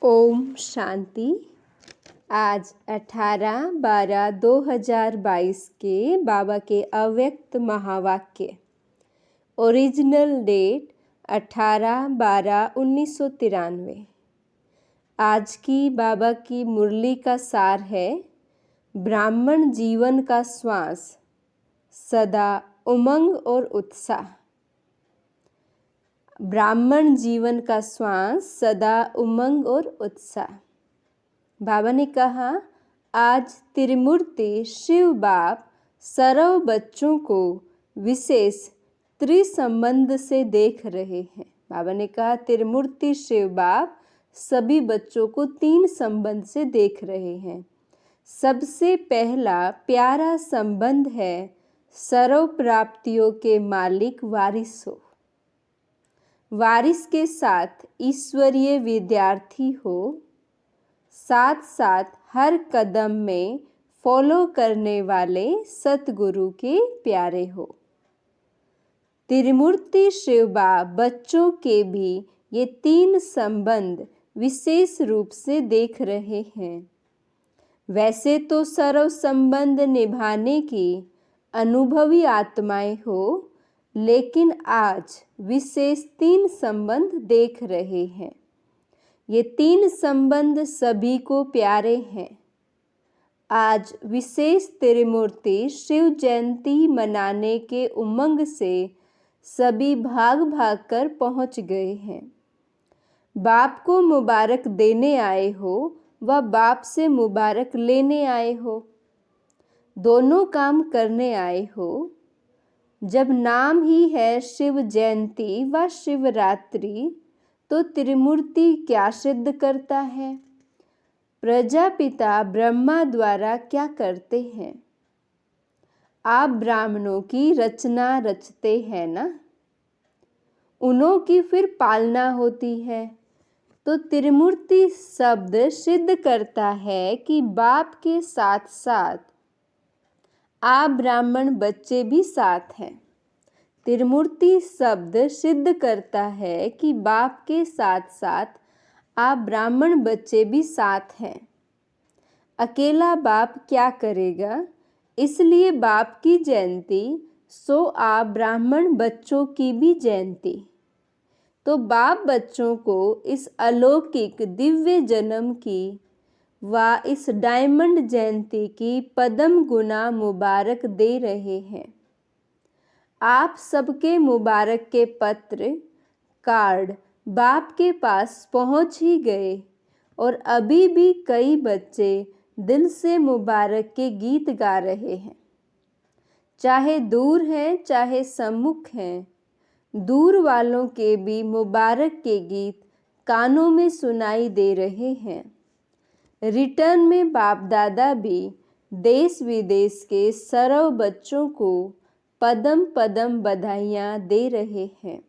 ओम शांति। आज 18/12/2022 के बाबा के अव्यक्त महावाक्य। Original date 18/12/1993। आज की बाबा की मुरली का सार है, ब्राह्मण जीवन का श्वास, सदा उमंग और उत्साह। ब्राह्मण जीवन का श्वास, सदा उमंग और उत्साह। बाबा ने कहा, आज त्रिमूर्ति शिव बाप सर्व बच्चों को विशेष त्रिसंबंध से देख रहे हैं। बाबा ने कहा, त्रिमूर्ति शिव बाप सभी बच्चों को 3 संबंध से देख रहे हैं। सबसे पहला प्यारा संबंध है सर्व प्राप्तियों के मालिक वारिस हो। वारिस के साथ ईश्वरीय विद्यार्थी हो, साथ साथ हर कदम में फॉलो करने वाले सतगुरु के प्यारे हो। त्रिमूर्ति शिव बाप बच्चों के भी ये 3 संबंध विशेष रूप से देख रहे हैं। वैसे तो सर्व संबंध निभाने की अनुभवी आत्माएं हो, लेकिन आज विशेष 3 संबंध देख रहे हैं। ये 3 संबंध सभी को प्यारे हैं। आज विशेष त्रिमूर्ति शिव जयंती मनाने के उमंग से सभी भाग भाग कर पहुंच गए हैं। बाप को मुबारक देने आए हो व बाप से मुबारक लेने आए हो, दोनों काम करने आए हो। जब नाम ही है शिव जयंती व शिवरात्रि, तो त्रिमूर्ति क्या सिद्ध करता है? प्रजापिता ब्रह्मा द्वारा क्या करते हैं? आप ब्राह्मणों की रचना रचते हैं ना, उन्हों की फिर पालना होती है। तो त्रिमूर्ति शब्द सिद्ध करता है कि बाप के साथ साथ आप ब्राह्मण बच्चे भी साथ हैं। त्रिमूर्ति शब्द सिद्ध करता है कि बाप के साथ साथ आप ब्राह्मण बच्चे भी साथ हैं। अकेला बाप क्या करेगा? इसलिए बाप की जयंती, सो आप ब्राह्मण बच्चों की भी जयंती। तो बाप बच्चों को इस अलौकिक दिव्य जन्म की व इस डायमंड जयंती की पदम गुना मुबारक दे रहे हैं। आप सबके मुबारक के पत्र, कार्ड बाप के पास पहुंच ही गए और अभी भी कई बच्चे दिल से मुबारक के गीत गा रहे हैं। चाहे दूर हैं, चाहे सम्मुख हैं, दूर वालों के भी मुबारक के गीत कानों में सुनाई दे रहे हैं। रिटर्न में बाप दादा भी देश विदेश के सर्व बच्चों को पदम पदम बधाइयाँ दे रहे हैं।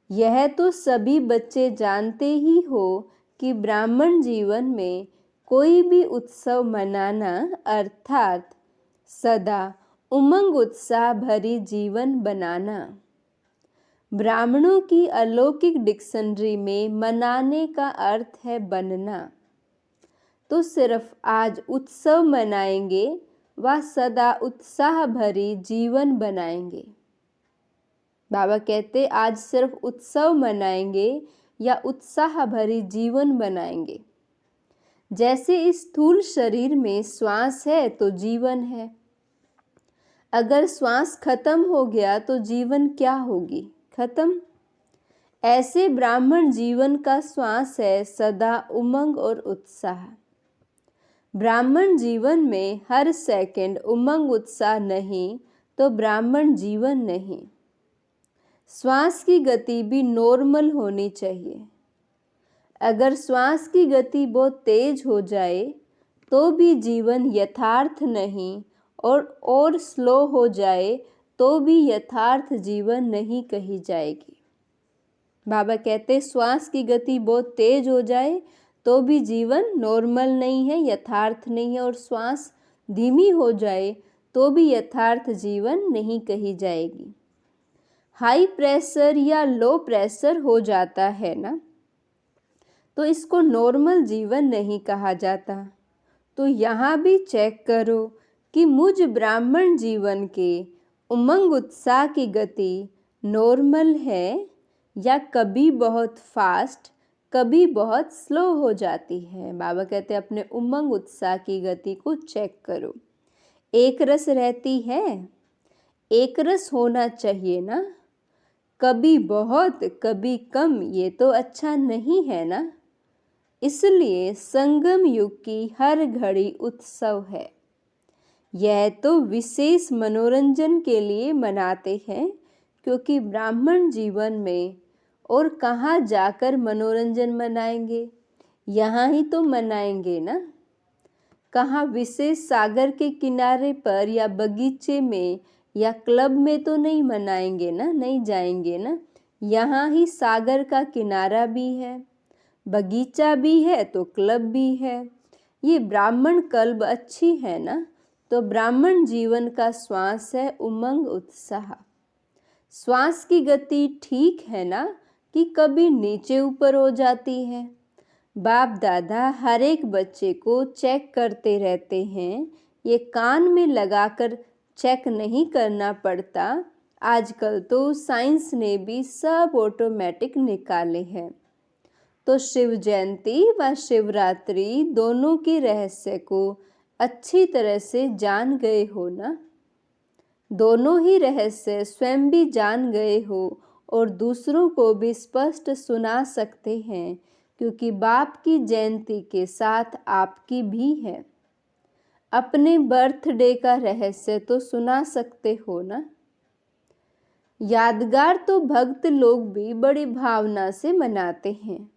यह तो सभी बच्चे जानते ही हो कि ब्राह्मण जीवन में कोई भी उत्सव मनाना अर्थात सदा उमंग उत्साह भरी जीवन बनाना। ब्राह्मणों की अलौकिक डिक्शनरी में मनाने का अर्थ है बनना। तो सिर्फ आज उत्सव मनाएंगे व सदा उत्साह भरी जीवन बनाएंगे। बाबा कहते, आज सिर्फ उत्सव मनाएंगे या उत्साह भरी जीवन बनाएंगे। जैसे इस स्थूल शरीर में श्वास है तो जीवन है। अगर श्वास खत्म हो गया तो जीवन क्या होगी? खत्म। ऐसे ब्राह्मण जीवन का श्वास है सदा उमंग और उत्साह। ब्राह्मण जीवन में हर सेकंड उमंग उत्साह नहीं तो ब्राह्मण जीवन नहीं। श्वास की गति भी नॉर्मल होनी चाहिए। अगर श्वास की गति बहुत तेज हो जाए तो भी जीवन यथार्थ नहीं, और स्लो हो जाए तो भी यथार्थ जीवन नहीं कही जाएगी। बाबा कहते, श्वास की गति बहुत तेज हो जाए तो भी जीवन नॉर्मल नहीं है, यथार्थ नहीं है, और श्वास धीमी हो जाए तो भी यथार्थ जीवन नहीं कही जाएगी। हाई प्रेशर या लो प्रेशर हो जाता है ना, तो इसको नॉर्मल जीवन नहीं कहा जाता। तो यहाँ भी चेक करो कि मुझ ब्राह्मण जीवन के उमंग उत्साह की गति नॉर्मल है या कभी बहुत फास्ट, कभी बहुत स्लो हो जाती है। बाबा कहते हैं अपने उमंग उत्साह की गति को चेक करो। एक रस रहती है, एक रस होना चाहिए ना। कभी बहुत कभी कम, ये तो अच्छा नहीं है ना। इसलिए संगम युग की हर घड़ी उत्सव है। यह तो विशेष मनोरंजन के लिए मनाते हैं, क्योंकि ब्राह्मण जीवन में और कहाँ जाकर मनोरंजन मनाएंगे, यहाँ ही तो मनाएंगे ना। कहाँ विशेष सागर के किनारे पर या बगीचे में या क्लब में तो नहीं मनाएंगे ना, नहीं जाएंगे ना। यहाँ ही सागर का किनारा भी है, बगीचा भी है तो क्लब भी है। ये ब्राह्मण क्लब अच्छी है ना। तो ब्राह्मण जीवन का श्वास है उमंग उत्साह। श्वास की गति ठीक है ना कि कभी नीचे ऊपर हो जाती है। बाप दादा हर एक बच्चे को चेक करते रहते हैं। ये कान में लगाकर चेक नहीं करना पड़ता। आजकल तो साइंस ने भी सब ऑटोमेटिक निकाले हैं। तो शिव जयंती व शिवरात्रि दोनों के रहस्य को अच्छी तरह से जान गए हो ना। दोनों ही रहस्य स्वयं भी जान गए हो और दूसरों को भी स्पष्ट सुना सकते हैं, क्योंकि बाप की जयंती के साथ आपकी भी है। अपने बर्थडे का रहस्य तो सुना सकते हो ना। यादगार तो भक्त लोग भी बड़ी भावना से मनाते हैं,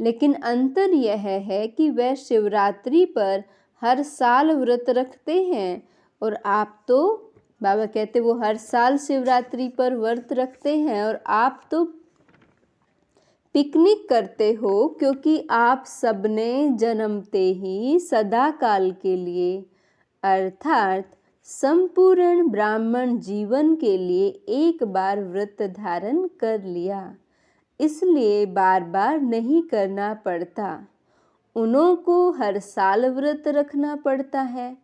लेकिन अंतर यह है कि वह शिवरात्रि पर हर साल व्रत रखते हैं और आप तो, बाबा कहते वो हर साल शिवरात्रि पर व्रत रखते हैं और आप तो पिकनिक करते हो, क्योंकि आप सबने जन्मते ही सदा काल के लिए अर्थात संपूर्ण ब्राह्मण जीवन के लिए एक बार व्रत धारण कर लिया, इसलिए बार बार नहीं करना पड़ता। उन्हों को हर साल व्रत रखना पड़ता है।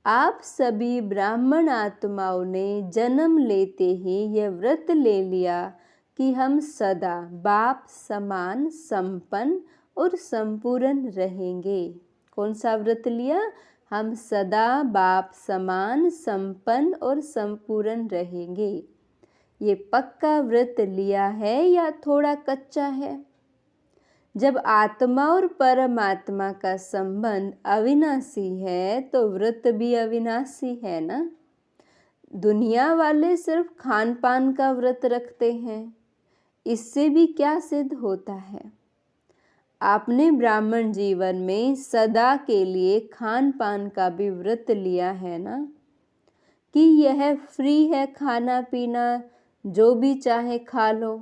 आप सभी ब्राह्मण आत्माओं ने जन्म लेते ही यह व्रत ले लिया कि हम सदा बाप समान संपन्न और संपूर्ण रहेंगे। कौन सा व्रत लिया? हम सदा बाप समान संपन्न और संपूर्ण रहेंगे। ये पक्का व्रत लिया है या थोड़ा कच्चा है? जब आत्मा और परमात्मा का संबंध अविनाशी है तो व्रत भी अविनाशी है ना। दुनिया वाले सिर्फ खान पान का व्रत रखते हैं, इससे भी क्या सिद्ध होता है? आपने ब्राह्मण जीवन में सदा के लिए खान पान का भी व्रत लिया है ना, कि यह फ्री है, खाना पीना जो भी चाहे खा लो।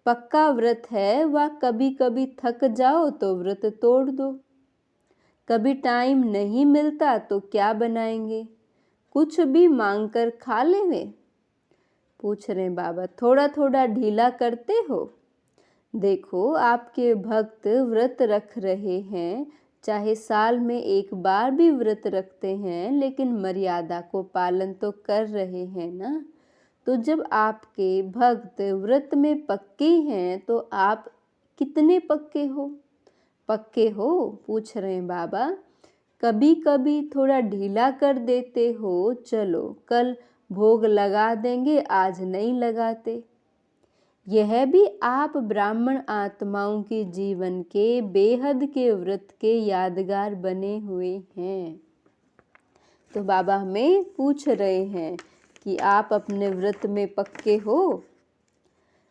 पक्का व्रत है व कभी कभी थक जाओ तो व्रत तोड़ दो। कभी टाइम नहीं मिलता तो क्या बनाएंगे? कुछ भी मांग कर खा लेंगे? पूछ रहे बाबा थोड़ा थोड़ा ढीला करते हो। देखो आपके भक्त व्रत रख रहे हैं, चाहे साल में एक बार भी व्रत रखते हैं, लेकिन मर्यादा को पालन तो कर रहे हैं ना। तो जब आपके भक्त व्रत में पक्के हैं तो आप कितने पक्के हो? पक्के हो? पूछ रहे हैं बाबा। कभी कभी थोड़ा ढीला कर देते हो, चलो कल भोग लगा देंगे, आज नहीं लगाते। यह भी आप ब्राह्मण आत्माओं के जीवन के बेहद के व्रत के यादगार बने हुए हैं। तो बाबा हमें पूछ रहे हैं कि आप अपने व्रत में पक्के हो।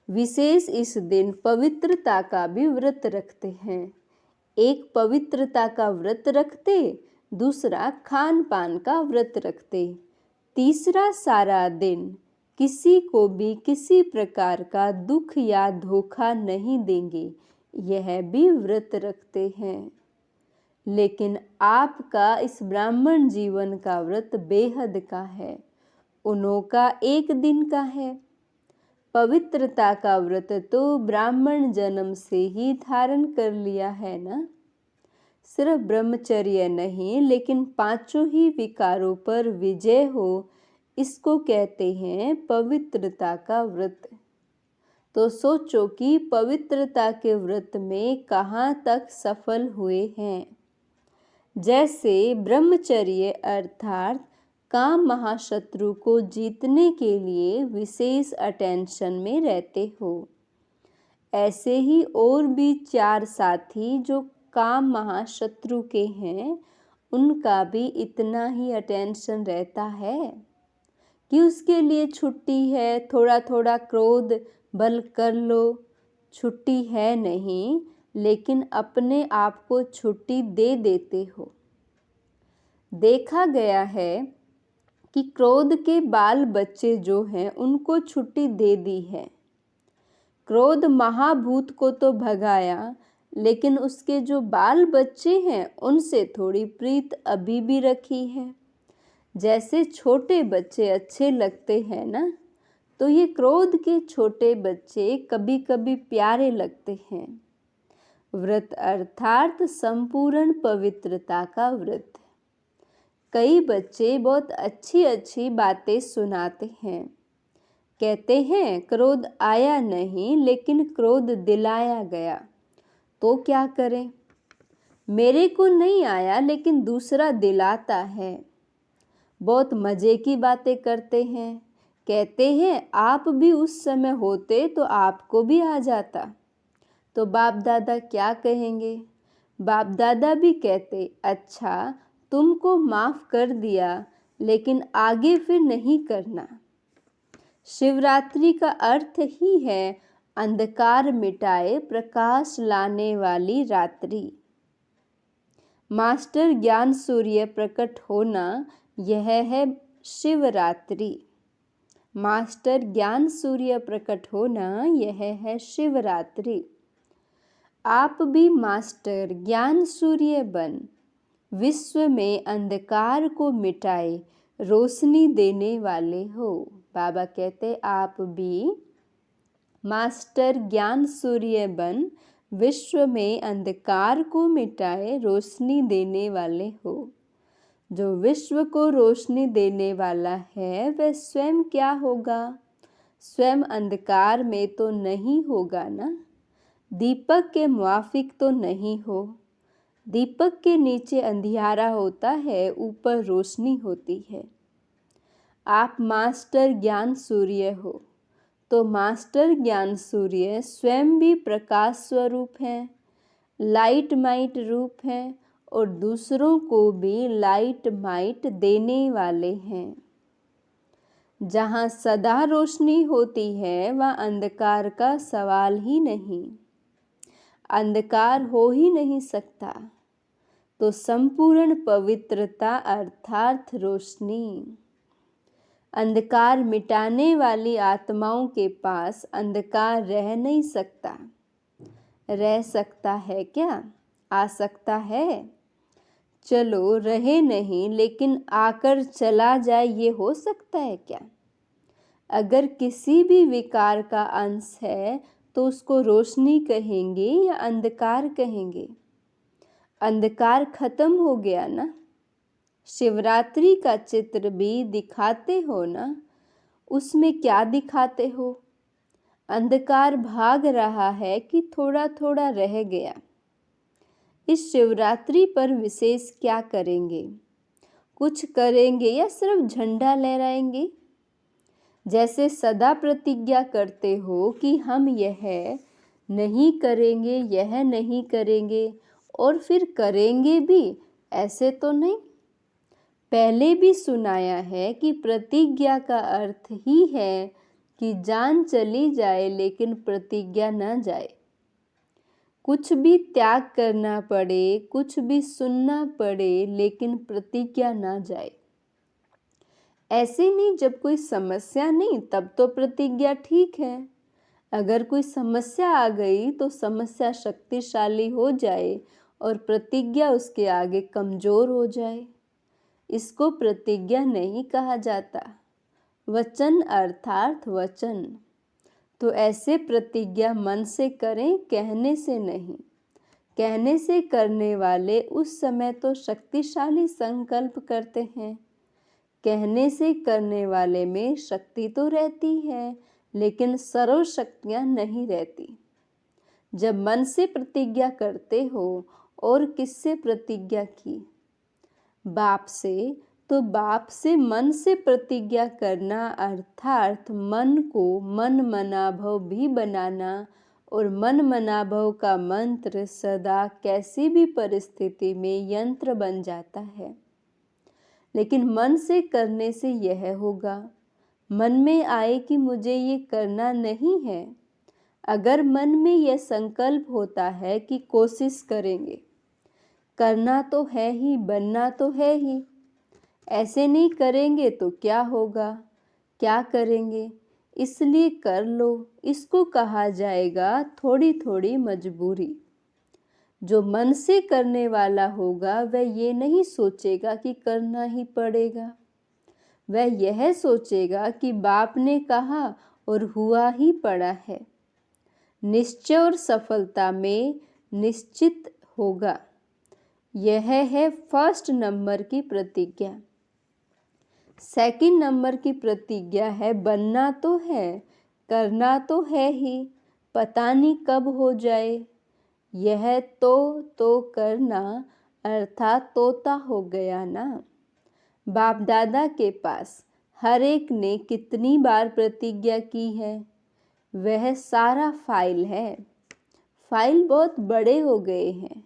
विशेष इस दिन पवित्रता का भी व्रत रखते हैं। एक पवित्रता का व्रत रखते, दूसरा खान पान का व्रत रखते, तीसरा सारा दिन किसी को भी किसी प्रकार का दुख या धोखा नहीं देंगे, यह भी व्रत रखते हैं। लेकिन आपका इस ब्राह्मण जीवन का व्रत बेहद का है, उन्हों का एक दिन का है। पवित्रता का व्रत तो ब्राह्मण जन्म से ही धारण कर लिया है ना। सिर्फ ब्रह्मचर्य नहीं, लेकिन पांचों ही विकारों पर विजय हो, इसको कहते हैं पवित्रता का व्रत। तो सोचो कि पवित्रता के व्रत में कहाँ तक सफल हुए हैं। जैसे ब्रह्मचर्य अर्थात काम महाशत्रु को जीतने के लिए विशेष अटेंशन में रहते हो, ऐसे ही और भी 4 साथी जो काम महाशत्रु के हैं, उनका भी इतना ही अटेंशन रहता है कि उसके लिए छुट्टी है, थोड़ा थोड़ा क्रोध बल कर लो, छुट्टी है नहीं, लेकिन अपने आप को छुट्टी दे देते हो। देखा गया है कि क्रोध के बाल बच्चे जो हैं उनको छुट्टी दे दी है। क्रोध महाभूत को तो भगाया, लेकिन उसके जो बाल बच्चे हैं उनसे थोड़ी प्रीत अभी भी रखी है। जैसे छोटे बच्चे अच्छे लगते हैं ना, तो ये क्रोध के छोटे बच्चे कभी कभी प्यारे लगते हैं। व्रत अर्थात संपूर्ण पवित्रता का व्रत। कई बच्चे बहुत अच्छी अच्छी बातें सुनाते हैं, कहते हैं क्रोध आया नहीं, लेकिन क्रोध दिलाया गया, तो क्या करें? मेरे को नहीं आया, लेकिन दूसरा दिलाता है। बहुत मज़े की बातें करते हैं, कहते हैं आप भी उस समय होते तो आपको भी आ जाता। तो बाप दादा क्या कहेंगे? बाप दादा भी कहते, अच्छा तुमको माफ़ कर दिया, लेकिन आगे फिर नहीं करना। शिवरात्रि का अर्थ ही है अंधकार मिटाए प्रकाश लाने वाली रात्रि। मास्टर ज्ञान सूर्य प्रकट होना, यह है शिवरात्रि। मास्टर ज्ञान सूर्य प्रकट होना, यह है शिवरात्रि। आप भी मास्टर ज्ञान सूर्य बन विश्व में अंधकार को मिटाए रोशनी देने वाले हो। बाबा कहते आप भी मास्टर ज्ञान सूर्य बन विश्व में अंधकार को मिटाए रोशनी देने वाले हो। जो विश्व को रोशनी देने वाला है वह स्वयं क्या होगा? स्वयं अंधकार में तो नहीं होगा ना। दीपक के मुआफिक तो नहीं हो। दीपक के नीचे अंधियारा होता है, ऊपर रोशनी होती है। आप मास्टर ज्ञान सूर्य हो, तो मास्टर ज्ञान सूर्य स्वयं भी प्रकाश स्वरूप हैं, लाइट माइट रूप हैं, और दूसरों को भी लाइट माइट देने वाले हैं। जहाँ सदा रोशनी होती है वहाँ अंधकार का सवाल ही नहीं, अंधकार हो ही नहीं सकता। तो संपूर्ण पवित्रता अर्थात रोशनी। अंधकार मिटाने वाली आत्माओं के पास अंधकार रह नहीं सकता। रह सकता है क्या? आ सकता है? चलो रहे नहीं, लेकिन आकर चला जाए, ये हो सकता है क्या? अगर किसी भी विकार का अंश है तो उसको रोशनी कहेंगे या अंधकार कहेंगे? अंधकार खत्म हो गया ना। शिवरात्रि का चित्र भी दिखाते हो ना, उसमें क्या दिखाते हो? अंधकार भाग रहा है कि थोड़ा थोड़ा रह गया? इस शिवरात्रि पर विशेष क्या करेंगे? कुछ करेंगे या सिर्फ झंडा लहराएंगे? जैसे सदा प्रतिज्ञा करते हो कि हम यह नहीं करेंगे, यह नहीं करेंगे, और फिर करेंगे भी, ऐसे तो नहीं। पहले भी सुनाया है कि प्रतिज्ञा का अर्थ ही है कि जान चली जाए लेकिन प्रतिज्ञा न जाए। कुछ भी त्याग करना पड़े, कुछ भी सुनना पड़े, लेकिन प्रतिज्ञा ना जाए। ऐसे नहीं, जब कोई समस्या नहीं तब तो प्रतिज्ञा ठीक है। अगर कोई समस्या आ गई तो समस्या शक्तिशाली हो जाए और प्रतिज्ञा उसके आगे कमजोर हो जाए, इसको प्रतिज्ञा नहीं कहा जाता। वचन अर्थात वचन। तो ऐसे प्रतिज्ञा मन से करें, कहने से नहीं। कहने से करने वाले उस समय तो शक्तिशाली संकल्प करते हैं। कहने से करने वाले में शक्ति तो रहती है, लेकिन सर्व शक्तियाँ नहीं रहती। जब मन से प्रतिज्ञा करते हो और किससे प्रतिज्ञा की? बाप से, तो बाप से मन से प्रतिज्ञा करना अर्थात मन को मन मनाभव भी बनाना, और मन मनाभव का मंत्र सदा कैसी भी परिस्थिति में यंत्र बन जाता है। लेकिन मन से करने से यह होगा, मन में आए कि मुझे ये करना नहीं है। अगर मन में यह संकल्प होता है कि कोशिश करेंगे, करना तो है ही, बनना तो है ही, ऐसे नहीं करेंगे तो क्या होगा, क्या करेंगे, इसलिए कर लो, इसको कहा जाएगा थोड़ी थोड़ी मजबूरी। जो मन से करने वाला होगा वह ये नहीं सोचेगा कि करना ही पड़ेगा, वह यह सोचेगा कि बाप ने कहा और हुआ ही पड़ा है। निश्चय और सफलता में निश्चित होगा। यह है फर्स्ट नंबर की प्रतिज्ञा। सेकंड नंबर की प्रतिज्ञा है, बनना तो है, करना तो है ही, पता नहीं कब हो जाए। यह तो करना अर्थात तोता हो गया ना। बाप दादा के पास हर एक ने कितनी बार प्रतिज्ञा की है, वह सारा फाइल है। फाइल बहुत बड़े हो गए हैं,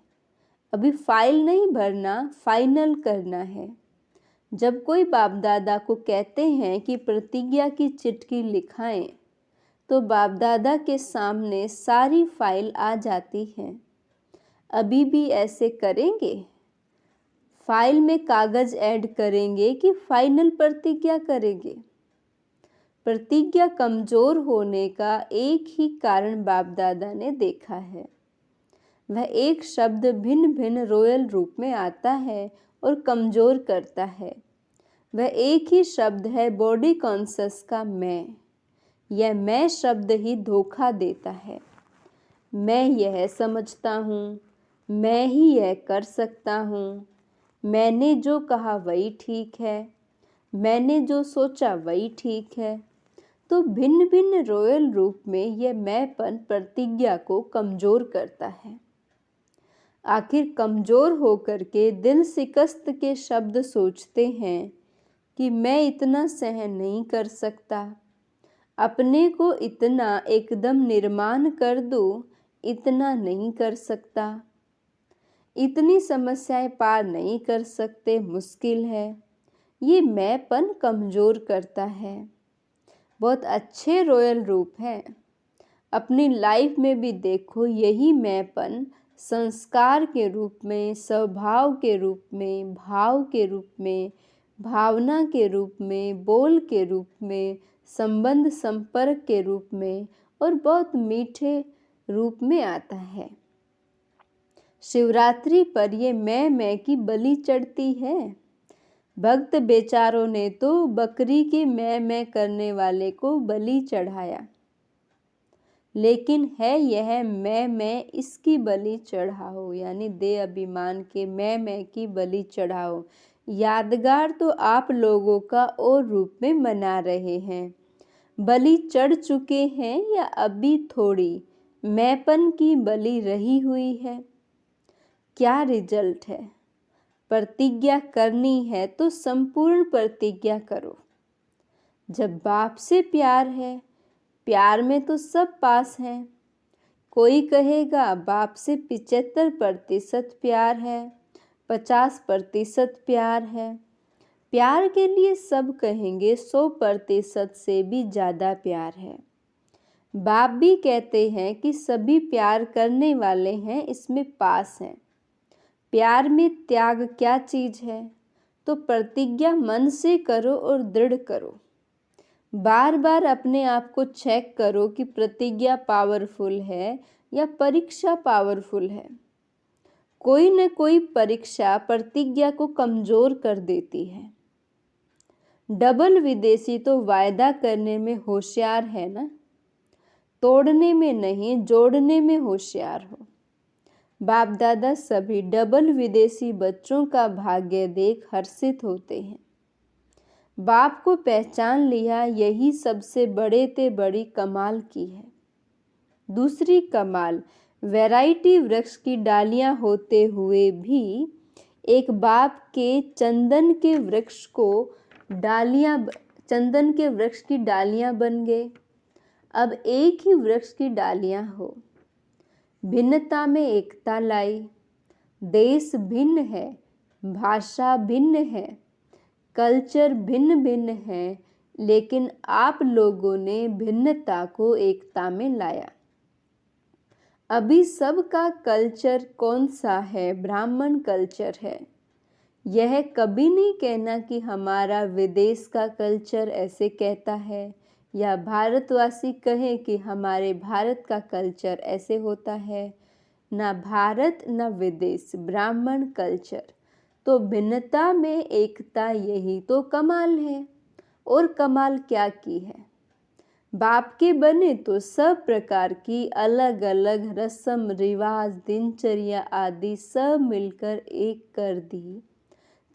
अभी फाइल नहीं भरना, फाइनल करना है। जब कोई बाप दादा को कहते हैं कि प्रतिज्ञा की चिट्ठी लिखाएं, तो बाप दादा के सामने सारी फाइल आ जाती है। अभी भी ऐसे करेंगे? फाइल में कागज ऐड करेंगे कि फाइनल प्रतिज्ञा करेंगे? प्रतिज्ञा कमजोर होने का एक ही कारण बाप दादा ने देखा है। वह एक शब्द भिन्न भिन्न रॉयल रूप में आता है और कमजोर करता है। वह एक ही शब्द है बॉडी कॉन्शस का मैं। यह मैं शब्द ही धोखा देता है। मैं यह समझता हूँ, मैं ही यह कर सकता हूँ, मैंने जो कहा वही ठीक है, मैंने जो सोचा वही ठीक है। तो भिन्न भिन्न रॉयल रूप में यह मैंपन प्रतिज्ञा को कमजोर करता है। आखिर कमजोर होकर के दिल शिकस्त के शब्द सोचते हैं कि मैं इतना सहन नहीं कर सकता, अपने को इतना एकदम निर्माण कर दूं, इतना नहीं कर सकता, इतनी समस्याएं पार नहीं कर सकते, मुश्किल है। ये मैंपन कमजोर करता है। बहुत अच्छे रॉयल रूप है। अपनी लाइफ में भी देखो, यही मैंपन संस्कार के रूप में, स्वभाव के रूप में, भाव के रूप में, भावना के रूप में, बोल के रूप में, संबंध संपर्क के रूप में और बहुत मीठे रूप में आता है। शिवरात्रि पर ये मैं की बलि चढ़ती है। भक्त बेचारों ने तो बकरी के मैं करने वाले को बलि चढ़ाया, लेकिन है यह मैं इसकी बलि चढ़ाओ, यानी देह अभिमान के मैं की बलि चढ़ाओ। यादगार तो आप लोगों का और रूप में मना रहे हैं। बलि चढ़ चुके हैं या अभी थोड़ी मैंपन की बलि रही हुई है? क्या रिजल्ट है? प्रतिज्ञा करनी है तो संपूर्ण प्रतिज्ञा करो। जब बाप से प्यार है, प्यार में तो सब पास हैं। कोई कहेगा बाप से 75% प्यार है, 50% प्यार है। प्यार के लिए सब कहेंगे 100% से भी ज़्यादा प्यार है। बाप भी कहते हैं कि सभी प्यार करने वाले हैं, इसमें पास हैं। प्यार में त्याग क्या चीज़ है? तो प्रतिज्ञा मन से करो और दृढ़ करो। बार बार अपने आप को चेक करो कि प्रतिज्ञा पावरफुल है या परीक्षा पावरफुल है। कोई न कोई परीक्षा प्रतिज्ञा को कमजोर कर देती है। डबल विदेशी तो वायदा करने में होशियार है ना। तोड़ने में नहीं जोड़ने में होशियार हो। बाप दादा सभी डबल विदेशी बच्चों का भाग्य देख हर्षित होते हैं। बाप को पहचान लिया, यही सबसे बड़े ते बड़ी कमाल की है। दूसरी कमाल, वैरायटी वृक्ष की डालियां होते हुए भी एक बाप के चंदन के वृक्ष की डालियां बन गए। अब एक ही वृक्ष की डालियां हो, भिन्नता में एकता लाई। देश भिन्न है, भाषा भिन्न है, कल्चर भिन्न भिन्न है, लेकिन आप लोगों ने भिन्नता को एकता में लाया। अभी सबका कल्चर कौन सा है? ब्राह्मण कल्चर है। यह कभी नहीं कहना कि हमारा विदेश का कल्चर ऐसे कहता है, या भारतवासी कहे कि हमारे भारत का कल्चर ऐसे होता है। ना भारत ना विदेश, ब्राह्मण कल्चर। तो भिन्नता में एकता, यही तो कमाल है। और कमाल क्या की है? बाप के बने तो सब प्रकार की अलग अलग रस्म रिवाज दिनचर्या आदि सब मिलकर एक कर दी।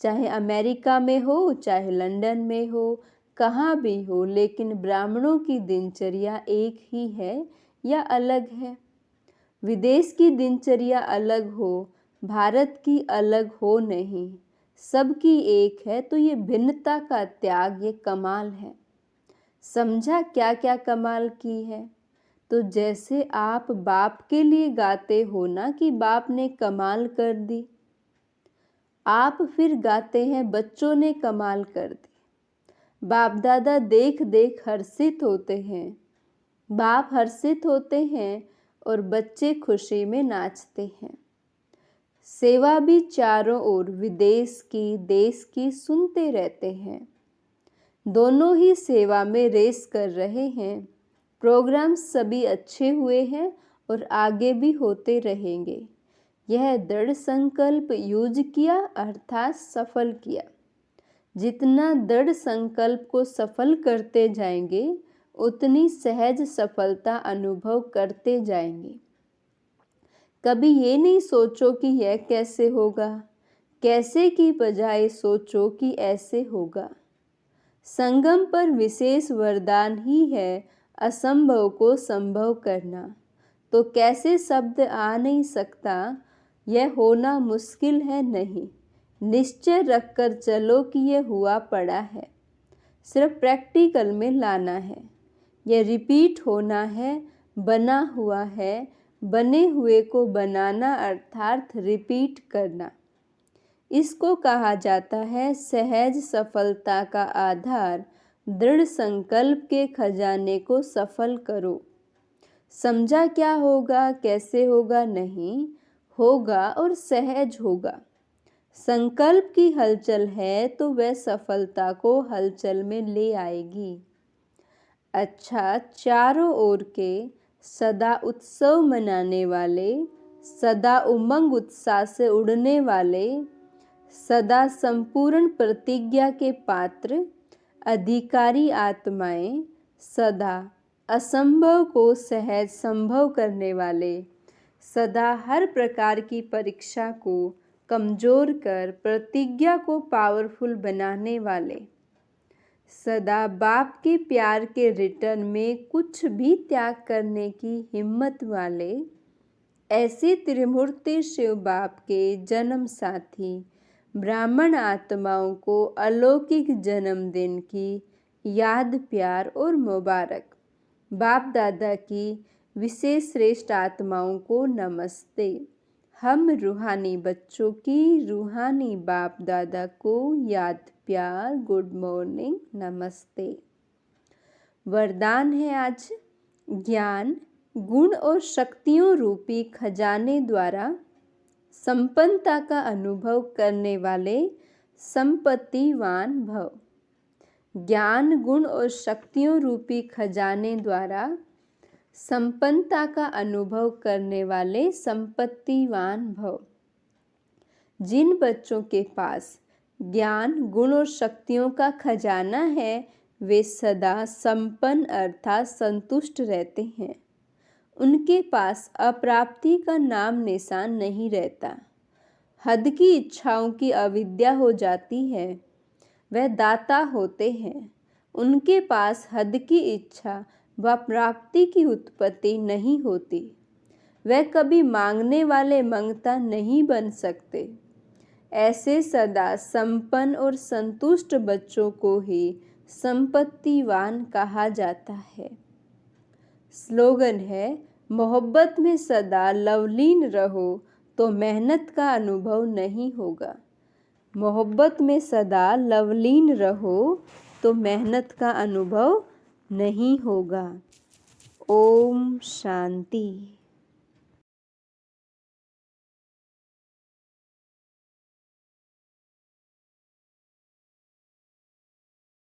चाहे अमेरिका में हो, चाहे लंदन में हो, कहाँ भी हो, लेकिन ब्राह्मणों की दिनचर्या एक ही है या अलग है? विदेश की दिनचर्या अलग हो, भारत की अलग हो नहीं, सबकी एक है। तो ये भिन्नता का त्याग, ये कमाल है। समझा क्या क्या कमाल की है? तो जैसे आप बाप के लिए गाते हो ना कि बाप ने कमाल कर दी, आप फिर गाते हैं बच्चों ने कमाल कर दी। बाप दादा देख देख हर्षित होते हैं, बाप हर्षित होते हैं और बच्चे खुशी में नाचते हैं। सेवा भी चारों ओर, विदेश की देश की, सुनते रहते हैं। दोनों ही सेवा में रेस कर रहे हैं। प्रोग्राम सभी अच्छे हुए हैं और आगे भी होते रहेंगे। यह दृढ़ संकल्प यूज किया, अर्थात सफल किया। जितना दृढ़ संकल्प को सफल करते जाएंगे, उतनी सहज सफलता अनुभव करते जाएंगे। कभी ये नहीं सोचो कि यह कैसे होगा, कैसे की बजाय सोचो कि ऐसे होगा। संगम पर विशेष वरदान ही है असंभव को संभव करना। तो कैसे शब्द आ नहीं सकता, यह होना मुश्किल है नहीं। निश्चय रखकर चलो कि यह हुआ पड़ा है, सिर्फ प्रैक्टिकल में लाना है। यह रिपीट होना है, बना हुआ है, बने हुए को बनाना अर्थात रिपीट करना। इसको कहा जाता है सहज सफलता का आधार। दृढ़ संकल्प के खजाने को सफल करो। समझा क्या होगा, कैसे होगा? नहीं होगा और सहज होगा। संकल्प की हलचल है तो वह सफलता को हलचल में ले आएगी। अच्छा, चारों ओर के सदा उत्सव मनाने वाले, सदा उमंग उत्साह से उड़ने वाले, सदा संपूर्ण प्रतिज्ञा के पात्र अधिकारी आत्माएं, सदा असंभव को सहज संभव करने वाले, सदा हर प्रकार की परीक्षा को कमजोर कर प्रतिज्ञा को पावरफुल बनाने वाले, सदा बाप के प्यार के रिटर्न में कुछ भी त्याग करने की हिम्मत वाले, ऐसे त्रिमूर्ति शिव बाप के जन्म साथी ब्राह्मण आत्माओं को अलौकिक जन्मदिन की याद, प्यार और मुबारक। बाप दादा की विशेष श्रेष्ठ आत्माओं को नमस्ते। हम रूहानी बच्चों की रूहानी बाप दादा को याद, प्यार, गुड मॉर्निंग, नमस्ते। वरदान है आज, ज्ञान, गुण और शक्तियों रूपी खजाने द्वारा संपन्नता का अनुभव करने वाले संपत्तिवान भव। ज्ञान, गुण और शक्तियों रूपी खजाने द्वारा संपन्नता का अनुभव करने वाले संपत्तिवान भव। जिन बच्चों के पास ज्ञान, गुण और शक्तियों का खजाना है, वे सदा संपन्न अर्थात संतुष्ट रहते हैं। उनके पास अप्राप्ति का नाम निशान नहीं रहता। हद की इच्छाओं की अविद्या हो जाती है। वह दाता होते हैं। उनके पास हद की इच्छा व प्राप्ति की उत्पत्ति नहीं होती। वह कभी मांगने वाले मंगता नहीं बन सकते। ऐसे सदा संपन्न और संतुष्ट बच्चों को ही संपत्तिवान कहा जाता है। स्लोगन है, मोहब्बत में सदा लवलीन रहो तो मेहनत का अनुभव नहीं होगा। मोहब्बत में सदा लवलीन रहो तो मेहनत का अनुभव नहीं होगा। ओम शांति।